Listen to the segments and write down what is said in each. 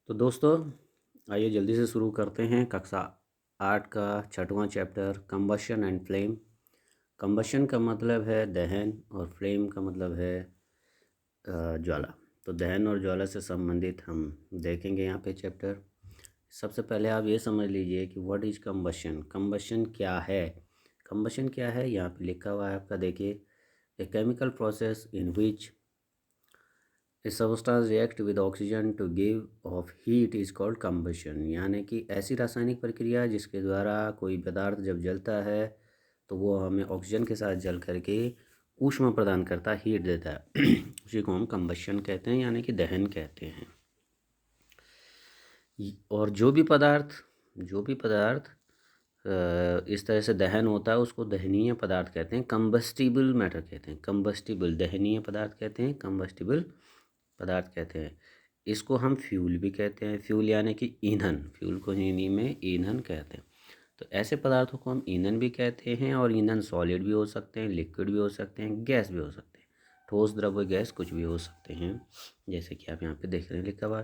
तो दोस्तों, आइए जल्दी से शुरू करते हैं कक्षा 8 का छठवां chapter combustion and flame. Combustion का मतलब है दहन और फ्लेम का मतलब है ज्वाला। तो दहन और ज्वाला से संबंधित हम देखेंगे यहाँ पे चैप्टर। सबसे पहले आप ये समझ लीजिए कि व्हाट इज कंबशन। कंबशन क्या है? कंबशन क्या है यहाँ पे लिखा हुआ है आपका, देखिए। A chemical process in which A substance react with oxygen to give off heat is called combustion। यानी कि ऐसी रासायनिक प्रक्रिया जिसके द्वारा कोई पदार्थ जब जलता है तो वो हमें ऑक्सीजन के साथ जल करके ऊष्मा प्रदान करता है, हीट देता है। उसी को हम कंबशन कहते हैं, यानी कि दहन कहते हैं। और जो भी पदार्थ इस तरह से दहन होता है उसको दहनीय पदार्थ कहते हैं, कंबस्टिबल मैटर कहते हैं। कंबस्टिबल दहनीय पदार्थ कहते हैं, कंबस्टिबल पदार्थ कहते हैं। इसको हम फ्यूल भी कहते हैं। फ्यूल यानी कि ईंधन, फ्यूल को हिंदी में ईंधन कहते हैं। तो ऐसे पदार्थों को हम ईंधन भी कहते हैं। और ईंधन सॉलिड भी हो सकते हैं, लिक्विड भी हो सकते हैं, गैस भी हो सकते हैं। ठोस, द्रव्य, गैस कुछ भी हो सकते हैं, जैसे कि आप यहाँ पे देख रहे हैं लिखा हुआ।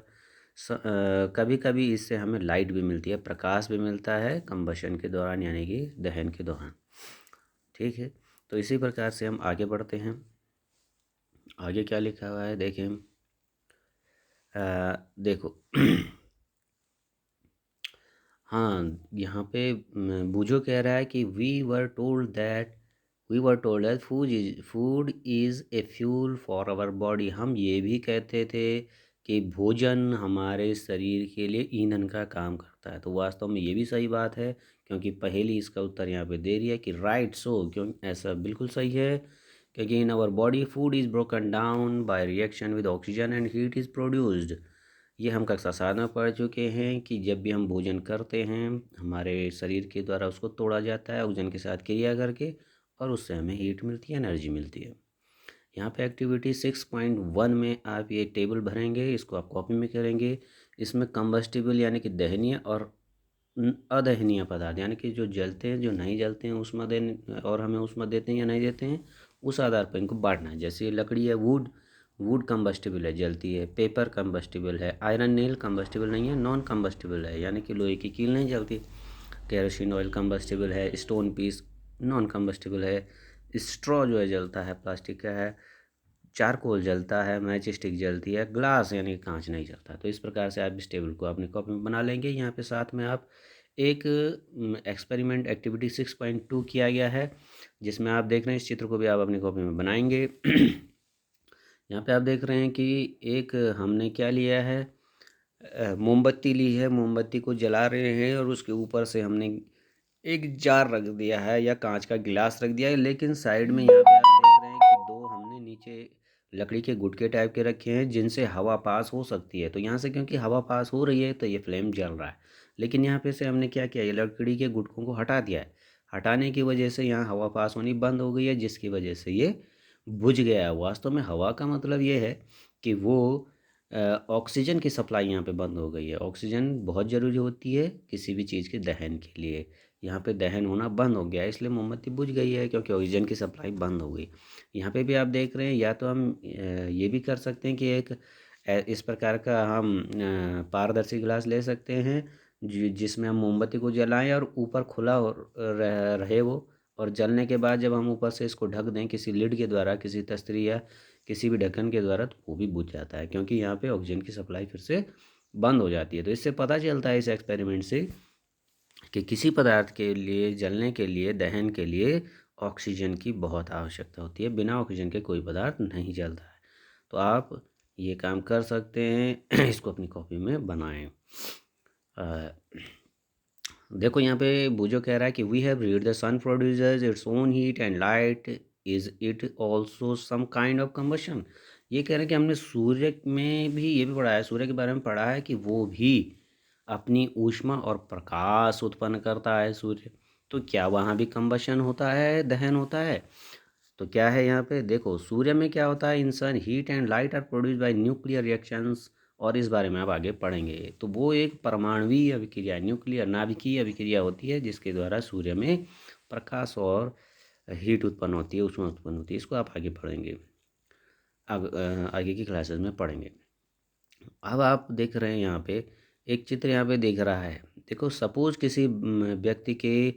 कभी कभी इससे हमें लाइट भी मिलती है, प्रकाश भी मिलता है कंबशन के दौरान, यानी कि दहन के दौरान। ठीक है, तो इसी प्रकार से हम आगे बढ़ते हैं। आगे क्या लिखा हुआ है देखें। देखो। हाँ, यहाँ पे बूझो कह रहा है कि we were told that food is a fuel for our body. हम ये भी कहते थे कि भोजन हमारे शरीर के लिए ईंधन का काम करता है। तो वास्तव में ये भी सही बात है, क्योंकि पहेली इसका उत्तर यहाँ पे दे रही है कि राइट सो। क्यों ऐसा बिल्कुल सही है, क्योंकि in our body food is broken down by reaction with oxygen and heat is produced. ये हम कक्षा 7 में पढ़ चुके हैं कि जब भी हम भोजन करते हैं हमारे शरीर के द्वारा उसको तोड़ा जाता है ऑक्सीजन के साथ क्रिया करके, और उससे हमें हीट मिलती है, एनर्जी मिलती है। यहाँ पे एक्टिविटी 6.1 में आप ये टेबल भरेंगे, इसको आप कॉपी में करेंगे। इसमें कंबस्टिबल यानी कि दहनीय और अदहनीय पदार्थ, यानी कि जो जलते हैं, जो नहीं जलते हैं, ऊष्मा देने और हमें ऊष्मा देते हैं या नहीं देते हैं, उस आधार पर इनको बांटना है। जैसे ये लकड़ी है, वुड वुड कंबस्टिबल है, जलती है। पेपर कंबस्टिबल है। आयरन नेल कंबस्टिबल नहीं है, नॉन कंबस्टिबल है, यानी कि लोहे की कील नहीं जलती। केरोसिन ऑयल कंबस्टिबल है। स्टोन पीस नॉन कंबस्टिबल है। स्ट्रॉ जो है जलता है, प्लास्टिक का है। चारकोल जलता है। मैच स्टिक जलती है। ग्लास यानी कि कांच नहीं जलता। तो इस प्रकार से आप इस टेबल को अपनी कॉपी में बना लेंगे। यहाँ पे साथ में आप एक एक्सपेरिमेंट एक्टिविटी 6.2 किया गया है, जिसमें आप देख रहे हैं, इस चित्र को भी आप अपनी कॉपी में बनाएंगे। यहाँ पे आप देख रहे हैं कि एक हमने क्या लिया है, मोमबत्ती ली है। मोमबत्ती को जला रहे हैं और उसके ऊपर से हमने एक जार रख दिया है या कांच का गिलास रख दिया है। लेकिन साइड में यहाँ पे आप देख रहे हैं कि दो हमने नीचे लकड़ी के गुटके टाइप के रखे हैं, जिनसे हवा पास हो सकती है। तो यहाँ से क्योंकि हवा पास हो रही है तो ये फ्लेम जल रहा है। लेकिन यहाँ पे से हमने क्या किया, ये लकड़ी के गुटकों को हटा दिया है। हटाने की वजह से यहाँ हवा पास होनी बंद हो गई है, जिसकी वजह से ये बुझ गया है। वास्तव में हवा का मतलब ये है कि वो ऑक्सीजन की सप्लाई यहाँ पे बंद हो गई है। ऑक्सीजन बहुत ज़रूरी होती है किसी भी चीज़ के दहन के लिए। यहाँ पे दहन होना बंद हो गया है, इसलिए मोमबत्ती बुझ गई है, क्योंकि ऑक्सीजन की सप्लाई बंद हो गई। यहाँ पे भी आप देख रहे हैं, या तो हम ये भी कर सकते हैं कि एक इस प्रकार का हम पारदर्शी गिलास ले सकते हैं, जिसमें हम मोमबत्ती को जलाएं और ऊपर खुला रहे वो। और जलने के बाद जब हम ऊपर से इसको ढक दें किसी लिड के द्वारा, किसी तस्तरी या किसी भी ढक्कन के द्वारा, तो वो भी बुझ जाता है, क्योंकि यहाँ पे ऑक्सीजन की सप्लाई फिर से बंद हो जाती है। तो इससे पता चलता है इस एक्सपेरिमेंट से कि किसी पदार्थ के लिए जलने के लिए, दहन के लिए ऑक्सीजन की बहुत आवश्यकता होती है। बिना ऑक्सीजन के कोई पदार्थ नहीं जलता है। तो आप ये काम कर सकते हैं। इसको अपनी कॉपी में बनाएं। देखो यहाँ पे बूझो कह रहा है कि we have read the sun producers its own heat and light, is it also some kind of combustion. ये कह रहे हैं कि हमने सूर्य में भी ये भी पढ़ा है, सूर्य के बारे में पढ़ा है कि वो भी अपनी ऊष्मा और प्रकाश उत्पन्न करता है, सूर्य। तो क्या वहाँ भी कम्बशन होता है, दहन होता है? तो क्या है यहाँ पे देखो, सूर्य में क्या होता है, इंसान heat and light are produce by nuclear reactions. और इस बारे में आप आगे पढ़ेंगे। तो वो एक परमाणुवीय अभिक्रिया, न्यूक्लियर नाभिकीय अभिक्रिया होती है, जिसके द्वारा सूर्य में प्रकाश और हीट उत्पन्न होती है, ऊष्मा उत्पन्न होती है। इसको आप आगे पढ़ेंगे, अब आगे की क्लासेस में पढ़ेंगे। अब आप देख रहे हैं यहाँ पे एक चित्र यहाँ पे दिख रहा है। देखो सपोज़ किसी व्यक्ति के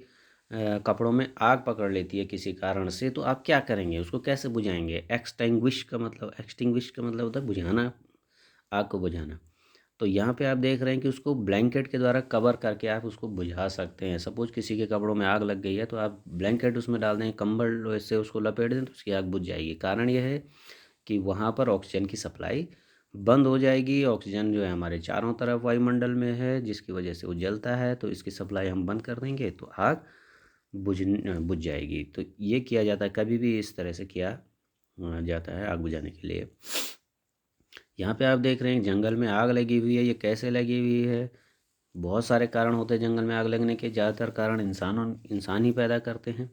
कपड़ों में आग पकड़ लेती है किसी कारण से, तो आप क्या करेंगे? उसको कैसे बुझाएँगे? एक्सटिंग्विश का मतलब होता है बुझाना, आग को बुझाना। तो यहाँ पे आप देख रहे हैं कि उसको ब्लैंकेट के द्वारा कवर करके आप उसको बुझा सकते हैं। सपोज़ किसी के कपड़ों में आग लग गई है, तो आप ब्लैंकेट उसमें डाल दें, कंबल से उसको लपेट दें, तो उसकी आग बुझ जाएगी। कारण ये है कि वहाँ पर ऑक्सीजन की सप्लाई बंद हो जाएगी। ऑक्सीजन जो है हमारे चारों तरफ वायुमंडल में है, जिसकी वजह से वो जलता है। तो इसकी सप्लाई हम बंद कर देंगे तो आग बुझ जाएगी। तो ये किया जाता है, कभी भी इस तरह से किया जाता है आग बुझाने के लिए। यहाँ पे आप देख रहे हैं जंगल में आग लगी हुई है। ये कैसे लगी हुई है? बहुत सारे कारण होते हैं जंगल में आग लगने के। ज़्यादातर कारण इंसान ही पैदा करते हैं,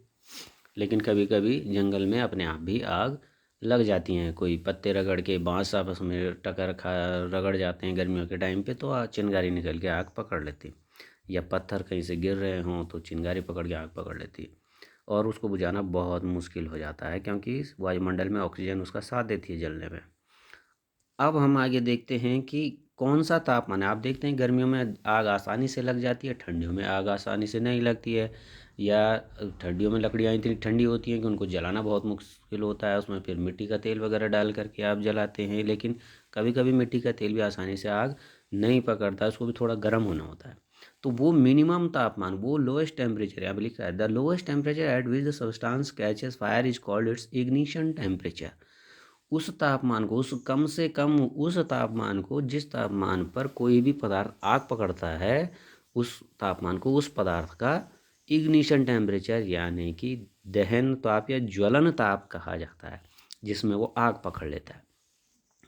लेकिन कभी कभी जंगल में अपने आप भी आग लग जाती हैं। कोई पत्ते रगड़ के, बांस आपस में टकर खा रगड़ जाते हैं गर्मियों के टाइम पे, तो चिंगारी निकल के आग पकड़ लेती। या पत्थर कहीं से गिर रहे हों तो चिंगारी पकड़ के आग पकड़ लेती। और उसको बुझाना बहुत मुश्किल हो जाता है, क्योंकि वायुमंडल में ऑक्सीजन उसका साथ देती है जलने में। अब हम आगे देखते हैं कि कौन सा तापमान है। आप देखते हैं गर्मियों में आग आसानी से लग जाती है, ठंडियों में आग आसानी से नहीं लगती है। या ठंडियों में लकड़ियाँ इतनी ठंडी होती हैं कि उनको जलाना बहुत मुश्किल होता है। उसमें फिर मिट्टी का तेल वगैरह डाल करके आप जलाते हैं, लेकिन कभी कभी मिट्टी का तेल भी आसानी से आग नहीं पकड़ता, उसको भी थोड़ा गर्म होना होता है। तो वो मिनिमम तापमान, वो लोएस्ट टेम्परेचर, यहाँ पे लिखा है the lowest temperature at which the substance catches fire is called its ignition temperature. उस तापमान को, उस कम से कम उस तापमान को जिस तापमान पर कोई भी पदार्थ आग पकड़ता है, उस तापमान को उस पदार्थ का इग्निशन टेम्परेचर यानी कि दहन ताप या ज्वलन ताप कहा जाता है, जिसमें वो आग पकड़ लेता है।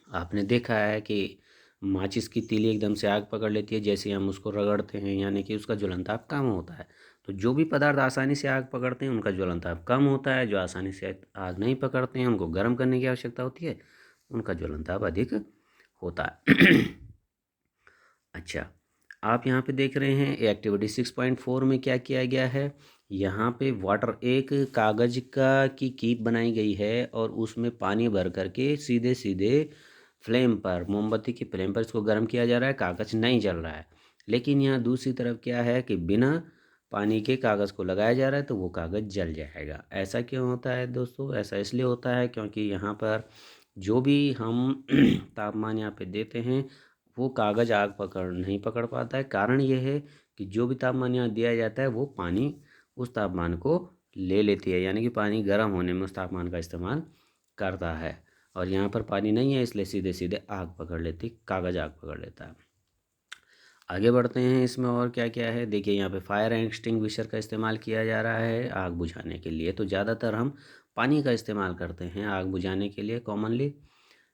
आपने देखा है कि माचिस की तीली एकदम से आग पकड़ लेती है जैसे ही हम उसको रगड़ते हैं, यानी कि उसका ज्वलनताप कम होता है। तो जो भी पदार्थ आसानी से आग पकड़ते हैं उनका ज्वलनताप कम होता है। जो आसानी से आग नहीं पकड़ते हैं, उनको गर्म करने की आवश्यकता होती है, उनका ज्वलनताप अधिक होता है। अच्छा, आप यहाँ पे देख रहे हैं एक्टिविटी 6.4 में क्या किया गया है। यहाँ पे वाटर, एक कागज का की कीप बनाई गई है और उसमें पानी भर करके सीधे सीधे फ्लेम पर, मोमबत्ती की फ्लेम पर इसको गर्म किया जा रहा है। कागज नहीं जल रहा है। लेकिन यहाँ दूसरी तरफ क्या है कि बिना पानी के कागज़ को लगाया जा रहा है, तो वो कागज़ जल जाएगा। ऐसा क्यों होता है दोस्तों? ऐसा इसलिए होता है क्योंकि यहाँ पर जो भी हम तापमान यहाँ पे देते हैं, वो कागज़ आग नहीं पकड़ पाता है। कारण ये है कि जो भी तापमान यहाँ दिया जाता है, वो पानी उस तापमान को ले लेती है, यानी कि पानी गर्म होने में उस तापमान का इस्तेमाल करता है। और यहाँ पर पानी नहीं है, इसलिए सीधे सीधे आग पकड़ लेती, कागज़ आग पकड़ लेता है। आगे बढ़ते हैं, इसमें और क्या क्या है देखिए। यहाँ पे फायर एक्सटिंग्विशर का इस्तेमाल किया जा रहा है आग बुझाने के लिए। तो ज़्यादातर हम पानी का इस्तेमाल करते हैं आग बुझाने के लिए। कॉमनली,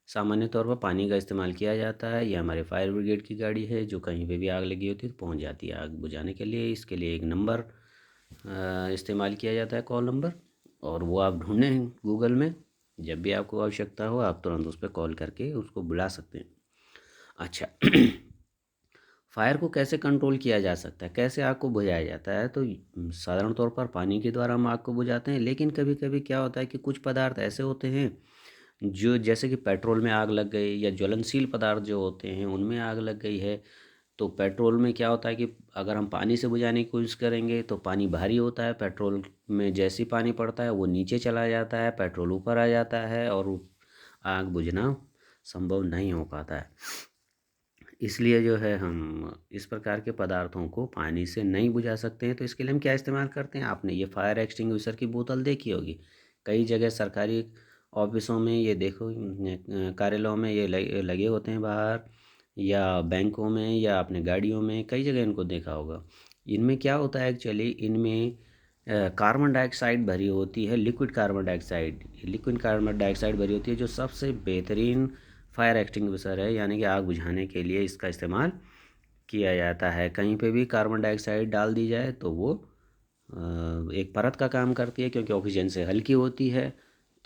सामान्य तौर पर पानी का इस्तेमाल किया जाता है। ये हमारे फायर ब्रिगेड की गाड़ी है, जो कहीं पे भी आग लगी होती है तो पहुंच जाती है आग बुझाने के लिए। इसके लिए एक नंबर इस्तेमाल किया जाता है, कॉल नंबर, और वो आप ढूंढें गूगल में। जब भी आपको आवश्यकता हो आप तुरंत उस पर कॉल करके उसको बुला सकते हैं। अच्छा, फायर को कैसे कंट्रोल किया जा सकता है, कैसे आग को बुझाया जाता है? तो साधारण तौर पर पानी के द्वारा हम आग को बुझाते हैं, लेकिन कभी कभी क्या होता है कि कुछ पदार्थ ऐसे होते हैं जो, जैसे कि पेट्रोल में आग लग गई, या ज्वलनशील पदार्थ जो होते हैं उनमें आग लग गई है। तो पेट्रोल में क्या होता है कि अगर हम पानी से बुझाने की कोशिश करेंगे तो पानी भारी होता है। पेट्रोल में जैसे ही पानी पड़ता है वो नीचे चला जाता है, पेट्रोल ऊपर आ जाता है, और आग बुझना संभव नहीं हो पाता है। इसलिए जो है हम इस प्रकार के पदार्थों को पानी से नहीं बुझा सकते हैं। तो इसके लिए हम क्या इस्तेमाल करते हैं? आपने ये फायर एक्सटिंग्विशर की बोतल देखी होगी। कई जगह सरकारी ऑफिसों में ये देखो, कार्यालयों में ये लगे होते हैं बाहर, या बैंकों में, या अपने गाड़ियों में, कई जगह इनको देखा होगा। इनमें क्या होता है एक्चुअली, इनमें कार्बन डाइऑक्साइड भरी होती है, लिक्विड कार्बन डाइऑक्साइड भरी होती है, जो सबसे बेहतरीन फायर एक्सटिंग्विशर है, यानी कि आग बुझाने के लिए इसका इस्तेमाल किया जाता है। कहीं पे भी कार्बन डाइऑक्साइड डाल दी जाए तो वो एक परत का काम करती है, क्योंकि ऑक्सीजन से हल्की होती है।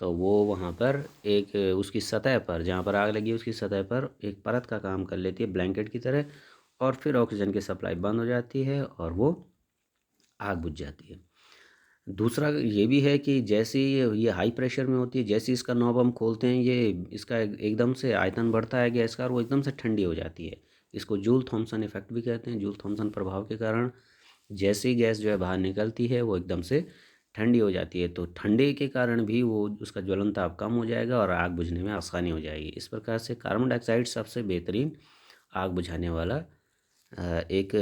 तो वो वहाँ पर एक, उसकी सतह पर, जहाँ पर आग लगी है उसकी सतह पर एक परत का काम कर लेती है, ब्लैंकेट की तरह। और फिर ऑक्सीजन की सप्लाई बंद हो जाती है और वो आग बुझ जाती है। दूसरा ये भी है कि जैसे ही ये हाई प्रेशर में होती है, जैसे ही इसका नॉब हम खोलते हैं, ये इसका एकदम से आयतन बढ़ता है गैस का और वो एकदम से ठंडी हो जाती है। इसको जूल थॉम्सन इफेक्ट भी कहते हैं। जूल थॉम्सन प्रभाव के कारण जैसे ही गैस जो है बाहर निकलती है वो एकदम से ठंडी हो जाती है, तो ठंडे के कारण भी वो उसका ज्वलन ताप कम हो जाएगा और आग बुझने में आसानी हो जाएगी। इस प्रकार से कार्बन डाइऑक्साइड सबसे बेहतरीन आग बुझाने वाला एक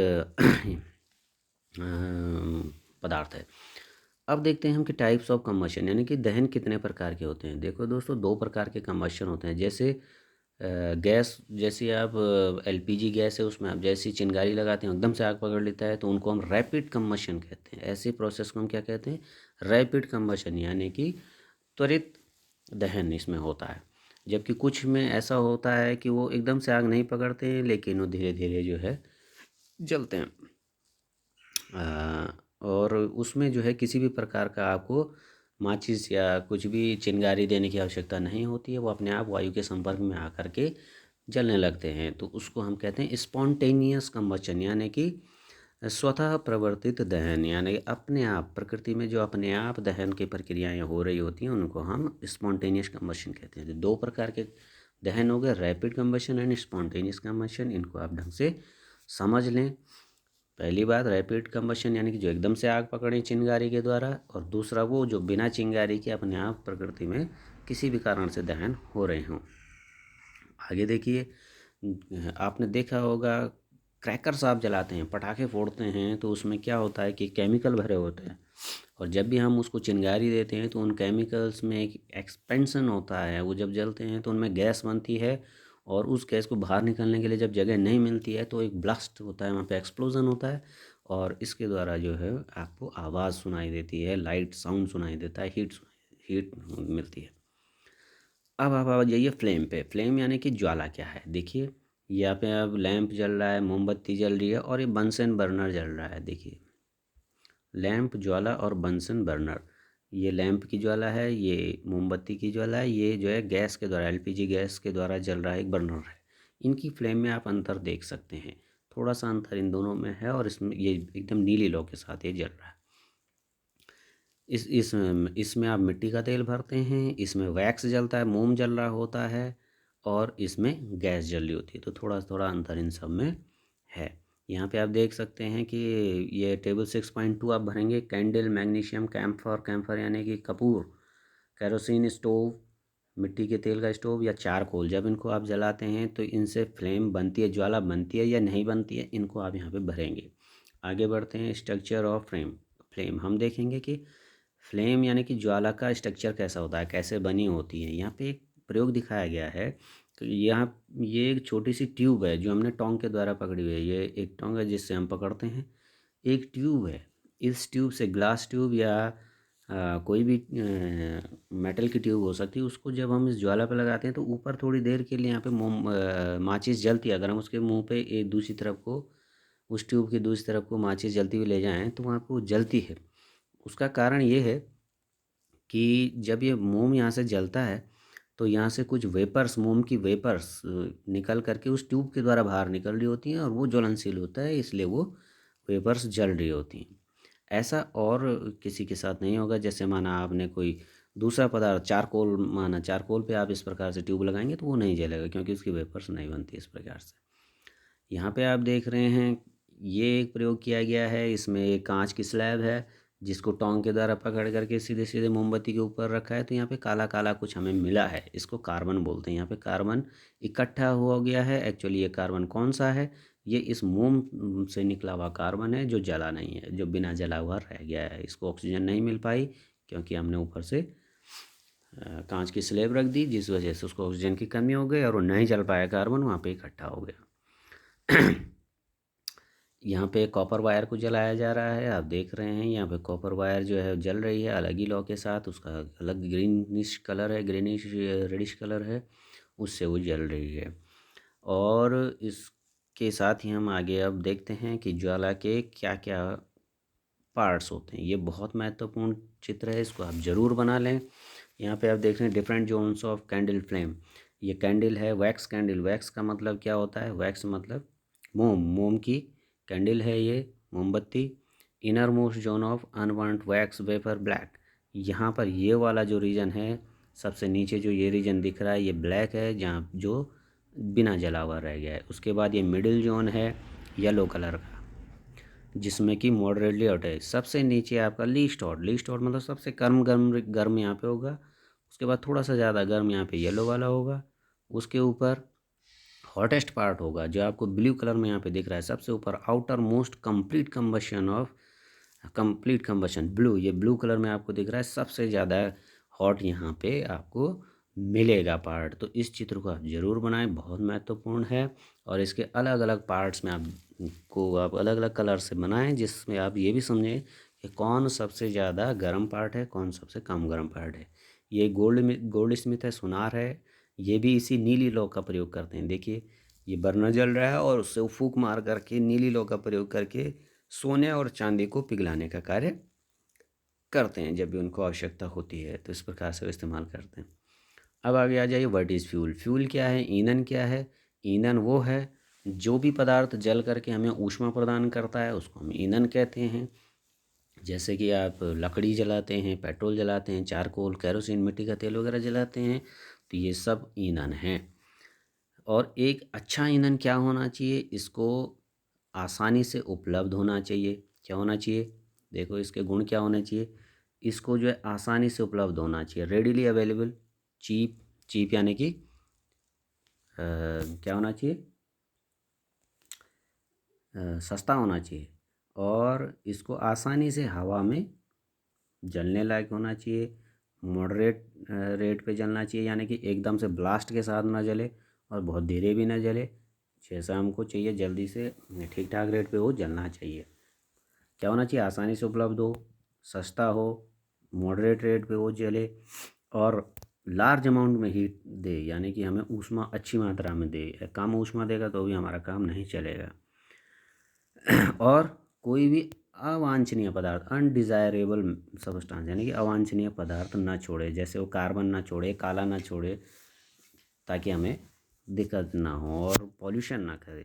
पदार्थ है। अब देखते हैं हम कि टाइप्स ऑफ कंबशन, यानी कि दहन कितने प्रकार के होते हैं। देखो दोस्तों, दो प्रकार के कंबशन होते हैं। जैसे गैस, जैसे आप एलपीजी गैस है, उसमें आप जैसी चिंगारी लगाते हैं एकदम से आग पकड़ लेता है, तो उनको हम रैपिड कंबशन कहते हैं। ऐसे प्रोसेस को हम क्या कहते हैं? रैपिड कंबशन, यानी कि त्वरित दहन इसमें होता है। जबकि कुछ में ऐसा होता है कि वो एकदम से आग नहीं पकड़ते हैं, लेकिन वो धीरे धीरे जो है जलते हैं। और उसमें जो है किसी भी प्रकार का आपको माचिस या कुछ भी चिंगारी देने की आवश्यकता नहीं होती है, वो अपने आप वायु के संपर्क में आकर के जलने लगते हैं। तो उसको हम कहते हैं स्पॉन्टेनियस कंबशन, यानी कि स्वतः प्रवर्तित दहन, यानी अपने आप प्रकृति में जो अपने आप दहन की प्रक्रियाएं हो रही होती हैं उनको हम स्पॉन्टेनियस कंबशन कहते हैं। तो दो प्रकार के दहन हो गए, rapid combustion and spontaneous combustion. इनको आप ढंग से समझ लें। पहली बात रैपिड कंबशन, यानी कि जो एकदम से आग पकड़े चिंगारी के द्वारा, और दूसरा वो जो बिना चिंगारी के अपने आप प्रकृति में किसी भी कारण से दहन हो रहे हों। आगे देखिए, आपने देखा होगा क्रैकर्स आप जलाते हैं, पटाखे फोड़ते हैं, तो उसमें क्या होता है कि केमिकल भरे होते हैं, और जब भी हम उसको चिंगारी देते हैं तो उन केमिकल्स में एक एक्सपेंशन होता है। वो जब जलते हैं तो उनमें गैस बनती है, और उस गैस को बाहर निकलने के लिए जब जगह नहीं मिलती है तो एक ब्लास्ट होता है, वहाँ पे एक्सप्लोजन होता है, और इसके द्वारा जो है आपको आवाज़ सुनाई देती है, लाइट साउंड सुनाई देता है, हीट मिलती है। अब आप आ जाइए फ्लेम पे। फ्लेम यानी कि ज्वाला क्या है? देखिए, यहाँ पे अब लैंप जल रहा है, मोमबत्ती जल रही है, और ये बंसन बर्नर जल रहा है। देखिए, लैंप ज्वाला और बंसन बर्नर, ये लैंप की ज्वाला है, ये मोमबत्ती की ज्वाला है, ये जो है गैस के द्वारा, एलपीजी गैस के द्वारा जल रहा है, एक बर्नर है। इनकी फ्लेम में आप अंतर देख सकते हैं, थोड़ा सा अंतर इन दोनों में है, और इसमें ये एकदम नीली लौ के साथ ये जल रहा है। इसमें आप मिट्टी का तेल भरते हैं, इसमें वैक्स जलता है, मोम जल रहा होता है, और इसमें गैस जल रही होती है। तो थोड़ा थोड़ा अंतर इन सब में है। यहाँ पे आप देख सकते हैं कि ये टेबल 6.2 आप भरेंगे। कैंडल, मैग्नीशियम, कैम्फर, कैम्फर यानी कि कपूर, केरोसिन स्टोव, मिट्टी के तेल का स्टोव, या चारकोल, जब इनको आप जलाते हैं तो इनसे फ्लेम बनती है, ज्वाला बनती है या नहीं बनती है, इनको आप यहाँ पे भरेंगे। आगे बढ़ते हैं, स्ट्रक्चर ऑफ फ्लेम। फ्लेम हम देखेंगे कि फ्लेम यानी कि ज्वाला का स्ट्रक्चर कैसा होता है, कैसे बनी होती है। यहाँ पे एक प्रयोग दिखाया गया है। तो यहाँ ये एक छोटी सी ट्यूब है जो हमने टोंग के द्वारा पकड़ी हुई है। ये एक टोंग है जिससे हम पकड़ते हैं, एक ट्यूब है। इस ट्यूब से, ग्लास ट्यूब या कोई भी मेटल की ट्यूब हो सकती है, उसको जब हम इस ज्वाला पे लगाते हैं तो ऊपर थोड़ी देर के लिए यहाँ पे मोम माचिस जलती है। अगर हम उसके मुंह पे एक दूसरी तरफ को, उस ट्यूब की दूसरी तरफ को माचिस जलती हुई ले जाएं तो वहाँ पे वो जलती है। उसका कारण ये है कि जब ये मोम यहाँ से जलता है तो यहाँ से कुछ वेपर्स, मोम की वेपर्स निकल करके उस ट्यूब के द्वारा बाहर निकल रही होती हैं, और वो ज्वलनशील होता है, इसलिए वो वेपर्स जल रही होती हैं। ऐसा और किसी के साथ नहीं होगा। जैसे माना आपने कोई दूसरा पदार्थ, चारकोल, माना चारकोल पे आप इस प्रकार से ट्यूब लगाएंगे तो वो नहीं जलेगा, क्योंकि उसकी वेपर्स नहीं बनती इस प्रकार से। यहाँ पे आप देख रहे हैं, ये एक प्रयोग किया गया है। इसमें एक कांच की स्लैब है जिसको टोंग के द्वारा पकड़ करके सीधे सीधे मोमबत्ती के ऊपर रखा है। तो यहाँ पे काला काला कुछ हमें मिला है, इसको कार्बन बोलते हैं। यहाँ पे कार्बन इकट्ठा हो गया है। एक्चुअली ये कार्बन कौन सा है? ये इस मोम से निकला हुआ कार्बन है, जो जला नहीं है, जो बिना जला हुआ रह गया है। इसको ऑक्सीजन नहीं मिल पाई क्योंकि हमने ऊपर से कांच की स्लैब रख दी, जिस वजह से उसको ऑक्सीजन की कमी हो गई और वो नहीं जल पाया, कार्बन वहाँ पे इकट्ठा हो गया। यहाँ पे कॉपर वायर को जलाया जा रहा है। आप देख रहे हैं यहाँ पे कॉपर वायर जो है जल रही है अलग ही लौ के साथ। उसका अलग ग्रीनिश कलर है, ग्रीनिश रेडिश कलर है, उससे वो जल रही है। और इसके साथ ही हम आगे अब देखते हैं कि ज्वाला के क्या क्या पार्ट्स होते हैं। ये बहुत महत्वपूर्ण चित्र है, इसको आप ज़रूर बना लें। यहाँ पे आप देख रहे हैं different zones of candle flame. ये कैंडल है, वैक्स कैंडल। वैक्स का मतलब क्या होता है? वैक्स मतलब मोम, मोम की कैंडल है ये, मोमबत्ती। Inner most zone of unburned wax vapour black. यहाँ पर ये वाला जो रीजन है, सबसे नीचे जो ये रीजन दिख रहा है ये ब्लैक है, जहाँ जो बिना जला हुआ रह गया है। उसके बाद ये मिडिल जोन है येलो कलर का, जिसमें कि मॉडरेटली हॉट है। सबसे नीचे आपका लीस्ट हॉट, लीस्ट हॉट मतलब सबसे कम गर्म गर्म यहाँ पे होगा। उसके बाद थोड़ा सा ज़्यादा गर्म यहाँ पे येलो वाला होगा। उसके ऊपर हॉटेस्ट पार्ट होगा जो आपको ब्लू कलर में यहाँ पे दिख रहा है, सबसे ऊपर outer most complete combustion blue, ये ब्लू कलर में आपको दिख रहा है, सबसे ज़्यादा हॉट यहाँ पे आपको मिलेगा पार्ट। तो इस चित्र को आप ज़रूर बनाएं, बहुत महत्वपूर्ण है। और इसके अलग अलग पार्ट्स में आप अलग अलग कलर से बनाएं, जिसमें आप ये भी समझें कि कौन सबसे ज़्यादा गर्म पार्ट है, कौन सबसे कम गर्म पार्ट है। ये गोल्ड स्मिथ है, सुनार है, ये भी इसी नीली लौ का प्रयोग करते हैं। देखिए ये बर्नर जल रहा है और उससे फूंक मार करके नीली लौ का प्रयोग करके सोने और चांदी को पिघलाने का कार्य करते हैं जब भी उनको आवश्यकता होती है, तो इस प्रकार से वो इस्तेमाल करते हैं। अब आगे आ जाइए, व्हाट इज़ फ्यूल। फ्यूल क्या है, ईंधन क्या है। ईंधन वो है जो भी पदार्थ जल करके हमें ऊष्मा प्रदान करता है, उसको हम ईंधन कहते हैं। जैसे कि आप लकड़ी जलाते हैं, पेट्रोल जलाते हैं, चारकोल, केरोसिन, मिट्टी का तेल वगैरह जलाते हैं, तो ये सब ईंधन हैं। और एक अच्छा ईंधन क्या होना चाहिए, इसको आसानी से उपलब्ध होना चाहिए। क्या होना चाहिए, देखो इसके गुण क्या होने चाहिए। इसको जो है आसानी से उपलब्ध होना चाहिए, रेडिली अवेलेबल, चीप, चीप यानी कि क्या होना चाहिए, सस्ता होना चाहिए। और इसको आसानी से हवा में जलने लायक होना चाहिए। मॉडरेट रेट पे जलना चाहिए, यानी कि एकदम से ब्लास्ट के साथ ना जले और बहुत धीरे भी ना जले, जैसा हमको चाहिए जल्दी से ठीक ठाक रेट पे वो जलना चाहिए। क्या होना चाहिए, आसानी से उपलब्ध हो, सस्ता हो, मॉडरेट रेट पे वो जले और लार्ज अमाउंट में हीट दे, यानी कि हमें ऊष्मा अच्छी मात्रा में दे। कम ऊष्मा देगा तो भी हमारा काम नहीं चलेगा। और कोई भी अवांछनीय पदार्थ, अनडिज़ायरेबल सब्सटेंस, यानी कि अवांछनीय पदार्थ ना छोड़े, जैसे वो कार्बन ना छोड़े, काला ना छोड़े, ताकि हमें दिक्कत ना हो और पॉल्यूशन ना करे।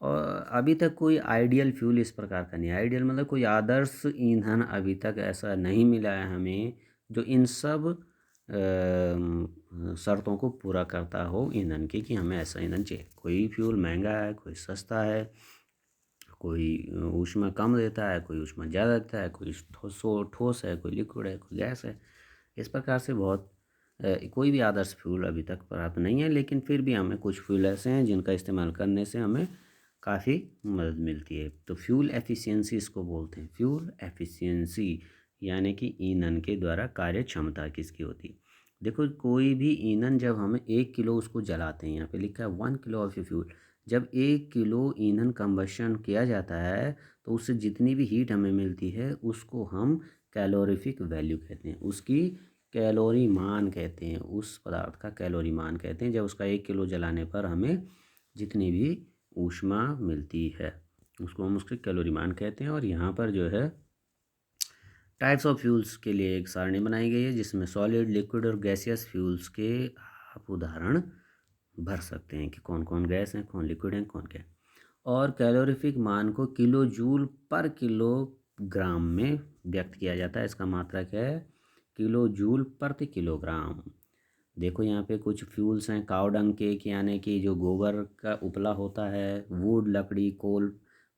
और अभी तक कोई आइडियल फ्यूल इस प्रकार का नहीं, आइडियल मतलब कोई आदर्श ईंधन अभी तक ऐसा नहीं मिला है हमें जो इन सब शर्तों को पूरा करता हो ईंधन की, कि हमें ऐसा ईंधन चाहिए। कोई फ्यूल महंगा है, कोई सस्ता है, कोई ऊष्मा कम देता है, कोई ऊष्मा ज़्यादा देता है, कोई ठोस है, कोई लिक्विड है, कोई गैस है। इस प्रकार से बहुत कोई भी आदर्श फ्यूल अभी तक प्राप्त नहीं है, लेकिन फिर भी हमें कुछ फ्यूल ऐसे हैं जिनका इस्तेमाल करने से हमें काफ़ी मदद मिलती है। तो फ्यूल एफिशिएंसी इसको बोलते हैं, फ्यूल एफिशिएंसी, यानी कि ईंधन के द्वारा कार्य क्षमता किसकी होती है। देखो कोई भी ईंधन जब हमें 1 किलो उसको जलाते हैं, यहाँ पे लिखा है 1 किलो ऑफ ए फ्यूल, जब 1 किलो ईंधन कंबशन किया जाता है तो उससे जितनी भी हीट हमें मिलती है उसको हम कैलोरीफिक वैल्यू कहते हैं, उसकी कैलोरी मान कहते हैं, उस पदार्थ का कैलोरी मान कहते हैं, जब उसका 1 किलो जलाने पर हमें जितनी भी ऊष्मा मिलती है उसको हम उसके कैलोरी मान कहते हैं। और यहाँ पर जो है टाइप्स ऑफ फ्यूल्स के लिए एक सारणी बनाई गई है, जिसमें सॉलिड, लिक्विड और गैसियस फ्यूल्स के आप उदाहरण भर सकते हैं कि कौन कौन गैस हैं, कौन लिक्विड हैं, कौन क्या है। और कैलोरीफिक मान को किलो जूल पर किलोग्राम में व्यक्त किया जाता है। इसका मात्रा क्या है, किलो जूल प्रति किलोग्राम। देखो यहाँ पे कुछ फ्यूल्स हैं, कावडंग केक यानी कि जो गोबर का उपला होता है, वुड लकड़ी,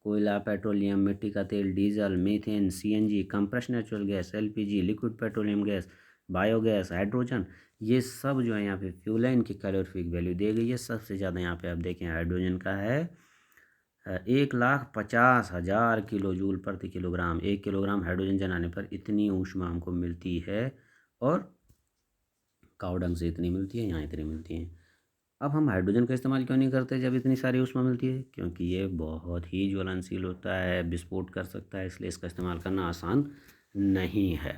कोयला, पेट्रोलियम, मिट्टी का तेल, diesel, methane, CNG, compress natural gas, LPG, liquid petroleum gas, biogas, hydrogen, ये सब जो है यहाँ पे फ्यूल है, इनकी कैलोरीफिक वैल्यू दी गई है। सबसे ज़्यादा यहाँ पे आप देखें हाइड्रोजन का है 1,50,000 किलो जूल प्रति किलोग्राम। 1 किलोग्राम हाइड्रोजन जलाने पर इतनी ऊष्मा हमको मिलती है, और कावडंग से इतनी मिलती है, यहाँ इतनी मिलती है। अब हम हाइड्रोजन का इस्तेमाल क्यों नहीं करते जब इतनी सारी ऊष्मा मिलती है, क्योंकि ये बहुत ही ज्वलनशील होता है, विस्फोट कर सकता है, इसलिए इसका इस्तेमाल करना आसान नहीं है।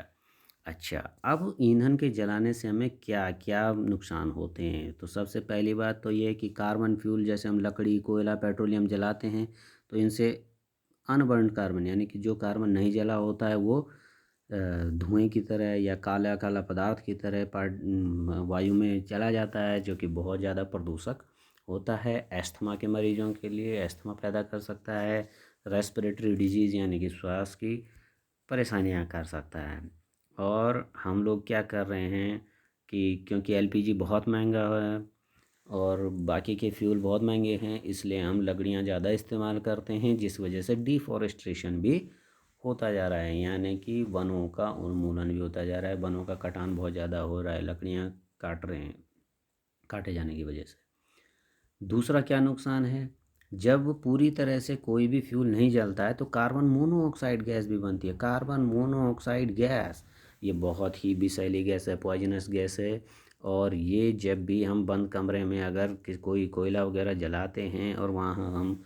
अच्छा, अब ईंधन के जलाने से हमें क्या क्या नुकसान होते हैं। तो सबसे पहली बात तो ये है कि कार्बन फ्यूल, जैसे हम लकड़ी, कोयला, पेट्रोलियम जलाते हैं तो इनसे अनबर्न्ड कार्बन, यानी कि जो कार्बन नहीं जला होता है वो धुएं की तरह या काला काला पदार्थ की तरह वायु में चला जाता है, जो कि बहुत ज़्यादा प्रदूषक होता है। अस्थमा के मरीजों के लिए अस्थमा पैदा कर सकता है, रेस्पिरेटरी डिजीज़ यानी कि श्वास की परेशानियाँ कर सकता है। और हम लोग क्या कर रहे हैं कि क्योंकि एलपीजी बहुत महंगा है और बाकी के फ्यूल बहुत महंगे हैं, इसलिए हम लकड़ियाँ ज़्यादा इस्तेमाल करते हैं, जिस वजह से डिफ़ॉरेस्टेशन भी होता जा रहा है, यानी कि वनों का उन्मूलन भी होता जा रहा है। वनों का कटान बहुत ज़्यादा हो रहा है, लकड़ियाँ काट रहे हैं काटे जाने की वजह से। दूसरा क्या नुकसान है, जब पूरी तरह से कोई भी फ्यूल नहीं जलता है तो कार्बन मोनोऑक्साइड गैस भी बनती है। कार्बन मोनोऑक्साइड गैस ये बहुत ही विषैली गैस है, पॉइजनस गैस है। और ये जब भी हम बंद कमरे में अगर कोई कोयला वगैरह जलाते हैं और वहाँ हम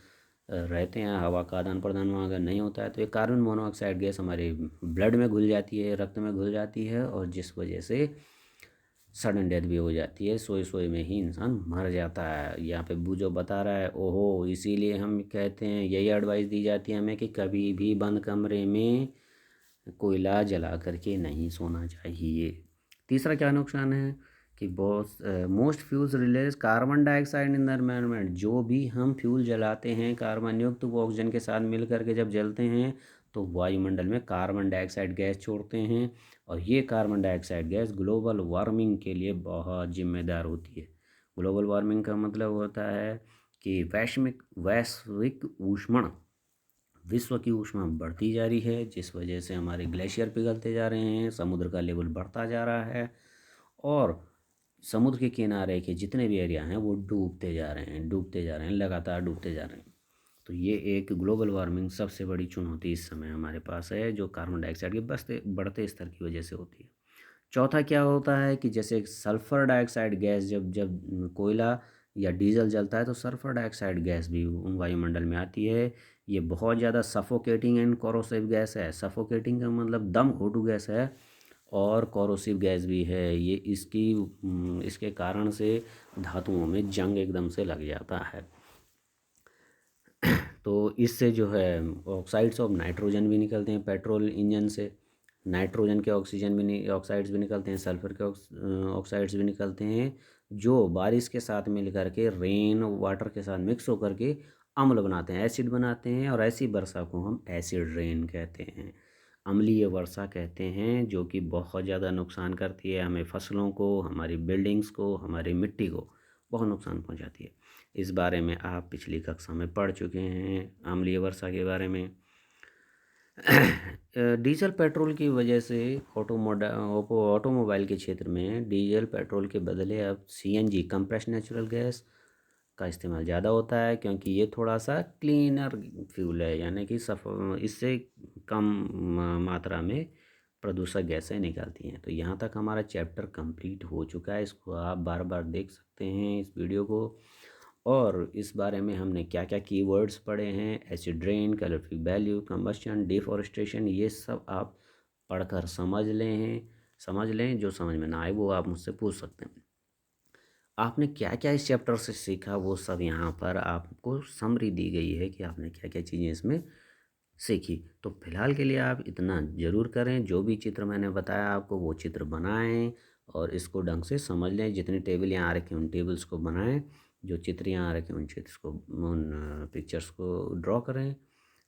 रहते हैं, हवा का आदान प्रदान वहाँ अगर नहीं होता है, तो ये कार्बन मोनोऑक्साइड गैस हमारे ब्लड में घुल जाती है, रक्त में घुल जाती है, और जिस वजह से सडन डेथ भी हो जाती है। सोए सोए में ही इंसान मर जाता है। यहाँ पे बूझो बता रहा है, ओहो, इसीलिए हम कहते हैं, यही एडवाइस दी जाती है हमें कि कभी भी बंद कमरे में कोयला जला करके नहीं सोना चाहिए। तीसरा क्या नुकसान है कि बहुत most fuels release carbon dioxide in the environment. जो भी हम फ्यूल जलाते हैं कार्बन युक्त, वो ऑक्सीजन के साथ मिल करके जब जलते हैं तो वायुमंडल में कार्बन डाइऑक्साइड गैस छोड़ते हैं, और ये carbon dioxide gas global warming के लिए बहुत जिम्मेदार होती है। ग्लोबल वार्मिंग का मतलब होता है कि वैश्विक वैश्विक ऊष्मण विश्व की ऊष्मा बढ़ती जा रही है, जिस वजह से हमारे ग्लेशियर पिघलते जा रहे हैं, समुद्र का लेवल बढ़ता जा रहा है, और समुद्र के किनारे के जितने भी एरिया हैं वो डूबते जा रहे हैं, डूबते जा रहे हैं, लगातार डूबते जा रहे हैं। तो ये एक ग्लोबल वार्मिंग सबसे बड़ी चुनौती इस समय हमारे पास है, जो कार्बन डाइऑक्साइड के बढ़ते बढ़ते स्तर की वजह से होती है। चौथा क्या होता है कि जैसे सल्फ़र डाइऑक्साइड गैस जब जब कोयला या डीजल जलता है तो सल्फ़र डाइऑक्साइड गैस भी वायुमंडल में आती है। ये बहुत ज़्यादा सफोकेटिंग एंड कोरोसिव गैस है। सफोकेटिंग का मतलब दम घोटू गैस है, और कोरोसिव गैस भी है। ये इसके कारण से धातुओं में जंग एकदम से लग जाता है। तो इससे जो है ऑक्साइड्स ऑफ नाइट्रोजन भी निकलते हैं पेट्रोल इंजन से। नाइट्रोजन के ऑक्सीजन भी ऑक्साइड्स भी निकलते हैं, सल्फर के ऑक्साइड्स भी निकलते हैं, जो बारिश के साथ मिल करके रेन वाटर के साथ मिक्स होकर के अम्ल बनाते हैं, एसिड बनाते हैं, और ऐसी वर्षा को हम एसिड रेन कहते हैं, अम्लीय वर्षा कहते हैं, जो कि बहुत ज़्यादा नुकसान करती है हमें, फसलों को, हमारी बिल्डिंग्स को, हमारी मिट्टी को बहुत नुकसान पहुंचाती है। इस बारे में आप पिछली कक्षा में पढ़ चुके हैं, अम्लीय वर्षा के बारे में। डीजल पेट्रोल की वजह से ऑटोमोबाइल के क्षेत्र में डीजल पेट्रोल के बदले अब सीएनजी कंप्रेस्ड नेचुरल गैस का इस्तेमाल ज़्यादा होता है, क्योंकि ये थोड़ा सा क्लीनर फ्यूल है, यानी कि इससे कम मात्रा में प्रदूषक गैसें निकलती हैं। तो यहाँ तक हमारा चैप्टर कंप्लीट हो चुका है। इसको आप बार बार देख सकते हैं इस वीडियो को। और इस बारे में हमने क्या क्या कीवर्ड्स पढ़े हैं, acid rain, calorific value, combustion, deforestation, ये सब आप पढ़कर समझ लें। जो समझ में ना आए वो आप मुझसे पूछ सकते हैं। आपने क्या क्या इस चैप्टर से सीखा वो सब यहाँ पर आपको समरी दी गई है कि आपने क्या क्या चीज़ें इसमें सीखी। तो फिलहाल के लिए आप इतना ज़रूर करें, जो भी चित्र मैंने बताया आपको वो चित्र बनाएं और इसको ढंग से समझ लें। जितने टेबल यहाँ रखे उन टेबल्स को बनाएं, जो चित्र यहाँ रखे उन चित्र को, उन पिक्चर्स को ड्रॉ करें।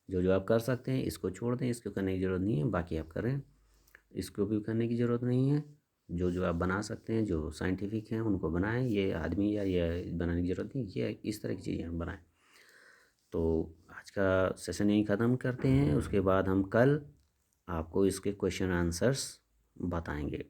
जो जो आप कर सकते हैं इसको छोड़ दें, इसको करने की ज़रूरत नहीं है, बाकी आप करें, इसको भी करने की ज़रूरत नहीं है। जो जो आप बना सकते हैं, जो साइंटिफिक हैं उनको बनाएं, ये आदमी या ये बनाने की ज़रूरत नहीं, ये इस तरह की चीज़ें हम बनाएं। तो आज का सेशन यहीं ख़त्म करते हैं, उसके बाद हम कल आपको इसके क्वेश्चन आंसर्स बताएंगे।